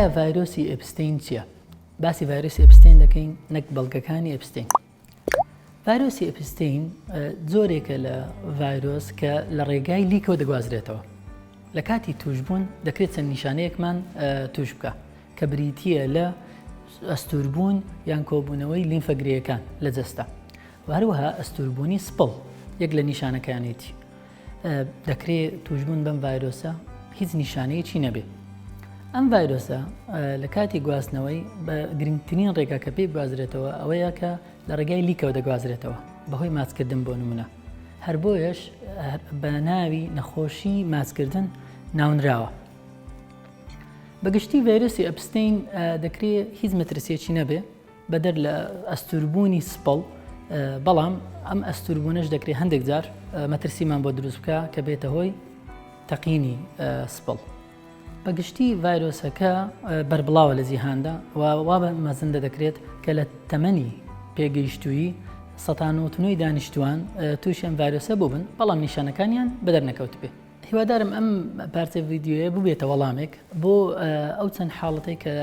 ئایا ڤایرۆسی ئێپستین چییە؟ باسی ڤایرۆسی ئێپستین دەکەین نەک بەڵگەکانی ئێپستین. ڤایرۆسی ئێپستین جۆرێکە لە ڤایرۆس کە لە ڕێگای لیکەوە دەگوازرێتەوە. لە کاتی توشبوون دەکرێت چەند نیشانەیەکمان توش بکە کە بریتیە لە ئەستوربوون یان کۆبوونەوەی لیمفەگرەکان لە جەستە. هەروەها ئەستوربوونی سپڵ یەک لە نیشانەکانێتی. دەکرێت توشبوون بەم ڤایرۆسە هیچ نیشانەیەکی نەبێت. ئەم ڤایرۆسە لە کاتی گواستنەوەی بە گرنگترین ڕێگا کە پێی بگوازرێتەوە ئەوەیە کە لە ڕێگای لیکەوە دەگوازرێتەوە بەهۆی ماچکردن بۆ نمونە. هەر بۆیەش بە ناوی نەخۆشی ماچکردن ناونراوە. بەگشتی ڤایرۆسی ئێپستین دەکرێت هیچ مەترسیەکی نەبێ بەدەر لە ئەستوربوونی سپڵ، بەڵام ئەم ئەستوربوونەش دەکرێت هەندێک جار مەترسیمان بۆ دروست بکە کە بێتە هۆی تەقینی سپڵ. بەگشتی ڤایرۆسەکە بەربڵاوە لە جیهاندا و وا بە مەزەندە دەکرێت کە لە تەمەنی پێگەیشتووی ١٩٩ دانیشتوان تووشی ئەم ڤایرۆسە بووبن، بەڵام نیشانەکانیان بەدەرنەکەوت بێ. هیوادارم ئەم پارچە ڤیدیۆیە ببێتە وەڵامێک بۆ ئەو چەند حاڵەتەی کە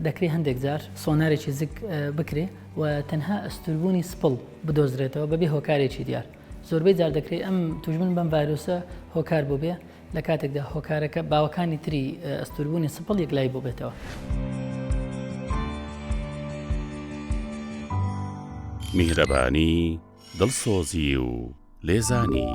دەکرێت هەندێک جار سۆنارێکی زیک بکرێ و تەنها ئەستوربوونی سپڵ بدۆزرێتەوە بەبێ هۆکارێکی دیار. زۆربەی جار دەکرێت ئەم توشبوون بەم ڤایرۆسە هۆکار بۆ بێ لە کاتێکدا هۆکارەکە باوەکانی تری ئەستوربوونی سپڵ یەکلای بۆ بێتەوە. میهرەبانی، دڵسۆزی و لێزانی.